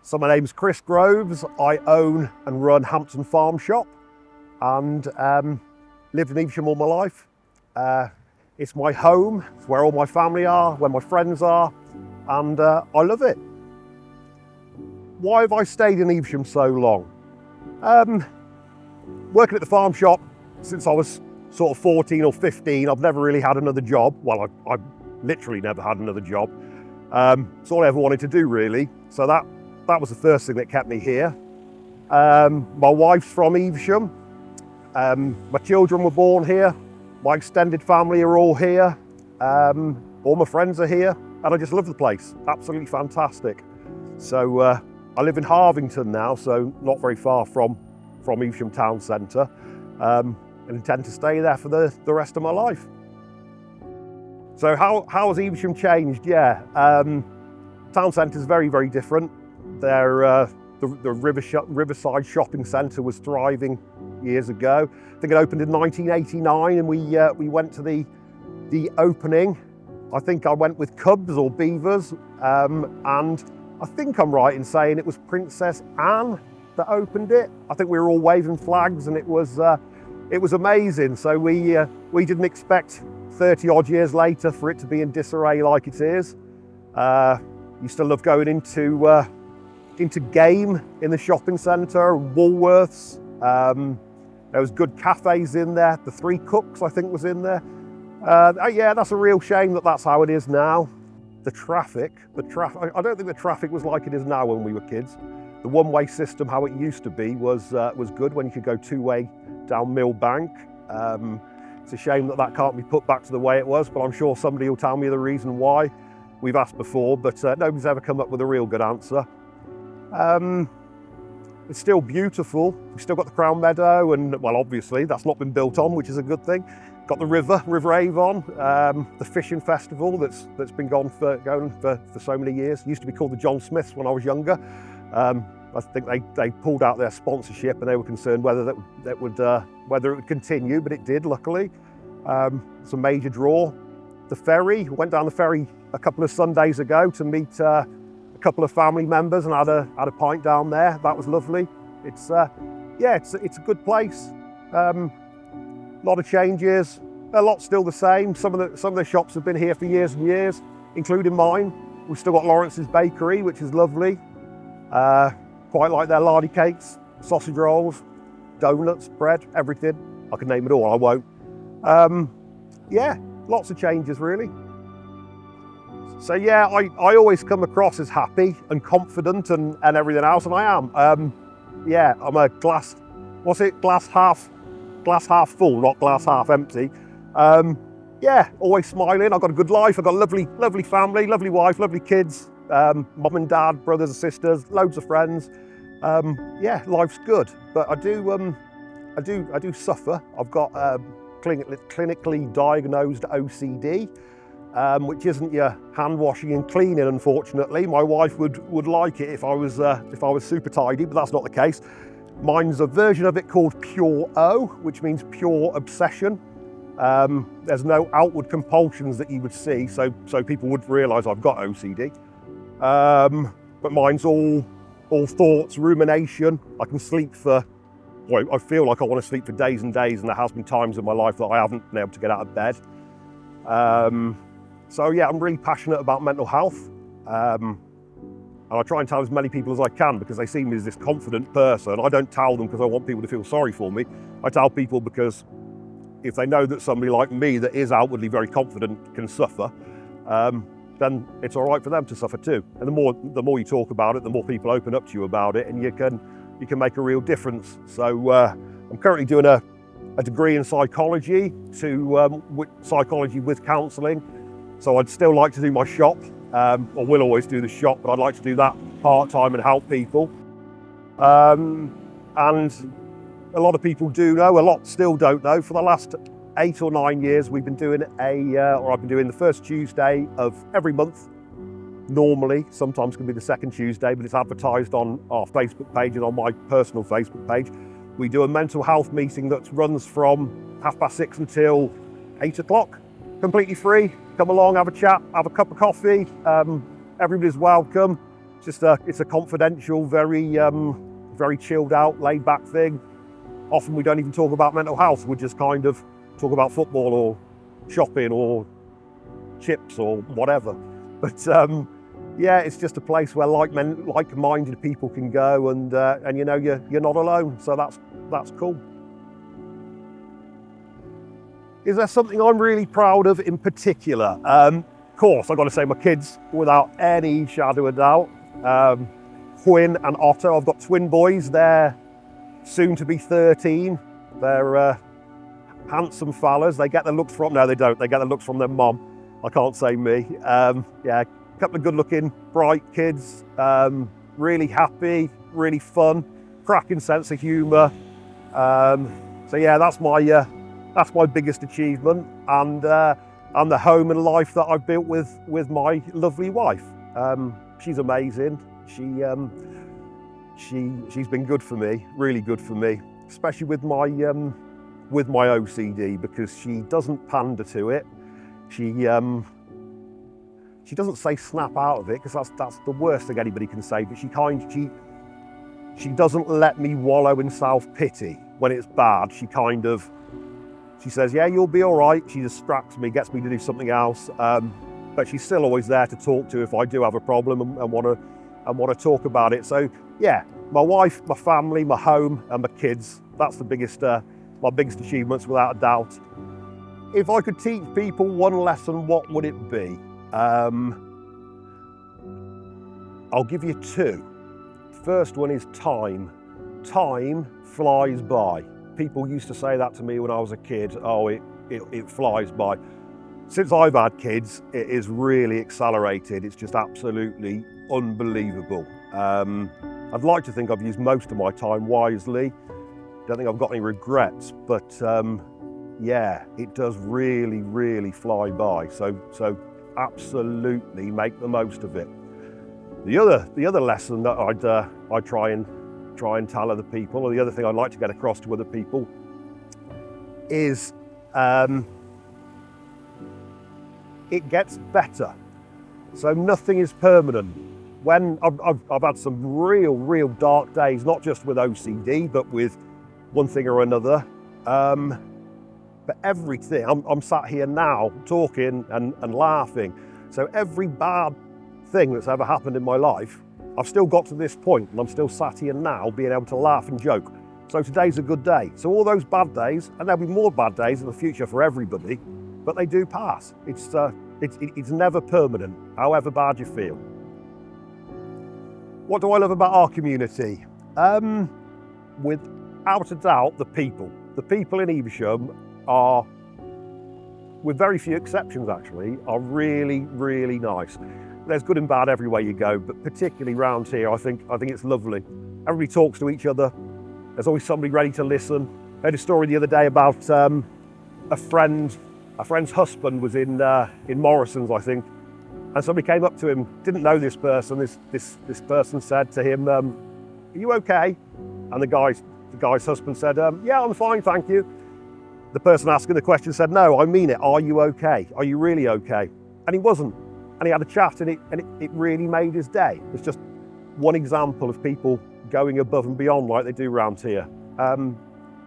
So my name's Chris Groves. I own and run Hampton Farm Shop and lived in Evesham all my life. It's my home, it's where all my family are, where my friends are, and I love it. Why have I stayed in Evesham so long? Working at the farm shop since I was sort of 14 or 15, I've never really had another job. Well, I've literally never had another job. It's all I ever wanted to do, really. So that was the first thing that kept me here. My wife's from Evesham. My children were born here. My extended family are all here. All my friends are here, and I just love the place. Absolutely fantastic. So I live in Harvington now, so not very far from Evesham town centre, and intend to stay there for the rest of my life. So how has Evesham changed? Yeah, town centre is very, very different. The Riverside Shopping Centre was thriving years ago. I think it opened in 1989, and we went to the opening. I think I went with cubs or beavers, and I think I'm right in saying it was Princess Anne that opened it. I think we were all waving flags, and it was amazing. So we didn't expect 30 odd years later for it to be in disarray like it is. Used to love going into game in the shopping centre, Woolworths. There was good cafes in there. The Three Cooks, I think, was in there. Yeah, that's a real shame that that's how it is now. The traffic, I don't think the traffic was like it is now when we were kids. The one-way system, how it used to be, was good when you could go two-way down Millbank. It's a shame that can't be put back to the way it was, but I'm sure somebody will tell me the reason why. We've asked before, but nobody's ever come up with a real good answer. It's still beautiful. We've still got the Crown Meadow, and well, obviously that's not been built on, which is a good thing. Got the River Avon, the fishing festival that's been going for so many years. It used to be called the John Smiths when I was younger. I think they pulled out their sponsorship, and they were concerned whether it would continue, but it did, luckily. It's a major draw. The ferry, went down the ferry a couple of Sundays ago to meet a couple of family members and had a pint down there. That was lovely. It's a good place. A lot of changes, a lot still the same. Some of the shops have been here for years and years, including mine. We've still got Lawrence's Bakery, which is lovely. Quite like their lardy cakes, sausage rolls, donuts, bread, everything. I can name it all, I won't. Yeah, lots of changes really. So yeah, I always come across as happy and confident and everything else, and I am. Yeah, I'm a glass half full, not glass half empty. Yeah, always smiling. I've got a good life. I've got a lovely family, lovely wife, lovely kids, mum and dad, brothers and sisters, loads of friends. Yeah, life's good, but I do suffer. I've got clinically diagnosed OCD, which isn't your hand washing and cleaning, unfortunately. My wife would like it if I was super tidy, but that's not the case. Mine's a version of it called Pure O, which means pure obsession. There's no outward compulsions that you would see, so people would realise I've got OCD. But mine's all thoughts, rumination. I can sleep I feel like I want to sleep for days and days, and there has been times in my life that I haven't been able to get out of bed. So yeah, I'm really passionate about mental health. And I try and tell as many people as I can, because they see me as this confident person. I don't tell them because I want people to feel sorry for me. I tell people because if they know that somebody like me that is outwardly very confident can suffer, then it's all right for them to suffer too. And the more you talk about it, the more people open up to you about it, and you can make a real difference. So I'm currently doing a degree in psychology, psychology with counselling. So I'd still like to do my shop. I will always do the shop, but I'd like to do that part-time and help people. And a lot of people do know, a lot still don't know. For the last 8 or 9 years, we've been doing I've been doing the first Tuesday of every month. Normally, sometimes can be the second Tuesday, but it's advertised on our Facebook page and on my personal Facebook page. We do a mental health meeting that runs from 6:30 until 8 o'clock, completely free. Come along, have a chat, have a cup of coffee. Everybody's welcome. it's a confidential, very chilled out, laid back thing. Often we don't even talk about mental health. We just kind of talk about football or shopping or chips or whatever. But yeah, it's just a place where like-minded people can go, and you know you're not alone. So that's cool. Is there something I'm really proud of in particular? Of course, I've got to say my kids, without any shadow of doubt. Quinn and Otto, I've got twin boys. They're soon to be 13. They're handsome fellas. They get the looks from, no they don't, they get the looks from their mum. I can't say me. Yeah, a couple of good looking, bright kids. Really happy, really fun, cracking sense of humour. So yeah, that's my biggest achievement, and the home and life that I've built with my lovely wife. She's amazing. She's been good for me, really good for me, especially with my OCD, because she doesn't pander to it. She doesn't say snap out of it, because that's the worst thing anybody can say. But she doesn't let me wallow in self-pity when it's bad. She says, yeah, you'll be all right. She distracts me, gets me to do something else. But she's still always there to talk to if I do have a problem and want to talk about it. So yeah, my wife, my family, my home, and my kids, that's my biggest achievements without a doubt. If I could teach people one lesson, what would it be? I'll give you two. First one is time. Time flies by. People used to say that to me when I was a kid. Oh, it flies by. Since I've had kids, it is really accelerated. It's just absolutely unbelievable. I'd like to think I've used most of my time wisely. Don't think I've got any regrets, but yeah, it does really, really fly by. So absolutely make the most of it. The other lesson that I try and tell other people, or the other thing I'd like to get across to other people, is it gets better. So nothing is permanent. When I've had some real dark days, not just with OCD, but with one thing or another. But everything, I'm sat here now talking and laughing. So every bad thing that's ever happened in my life, I've still got to this point, and I'm still sat here now being able to laugh and joke. So today's a good day. So all those bad days, and there'll be more bad days in the future for everybody, but they do pass. It's never permanent, however bad you feel. What do I love about our community? Without a doubt, the people. The people in Evesham are, with very few exceptions actually, are really, really nice. There's good and bad everywhere you go, but particularly round here, I think it's lovely. Everybody talks to each other. There's always somebody ready to listen. I heard a story the other day about a friend's husband was in Morrison's, I think, and somebody came up to him, didn't know this person. This person said to him, "Are you okay?" And the guy's husband said, "Yeah, I'm fine, thank you." The person asking the question said, "No, I mean it. Are you okay? Are you really okay?" And he wasn't. And he had a chat, and it really made his day. It's just one example of people going above and beyond like they do around here.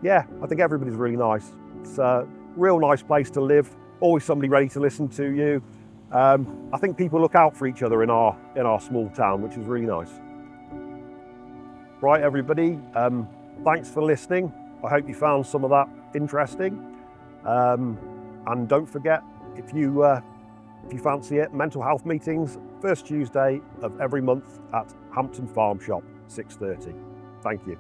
Yeah, I think everybody's really nice. It's a real nice place to live. Always somebody ready to listen to you. I think people look out for each other in our small town, which is really nice. Right, everybody, thanks for listening. I hope you found some of that interesting. And don't forget, if you fancy it, mental health meetings, first Tuesday of every month at Hampton Farm Shop, 6:30. Thank you.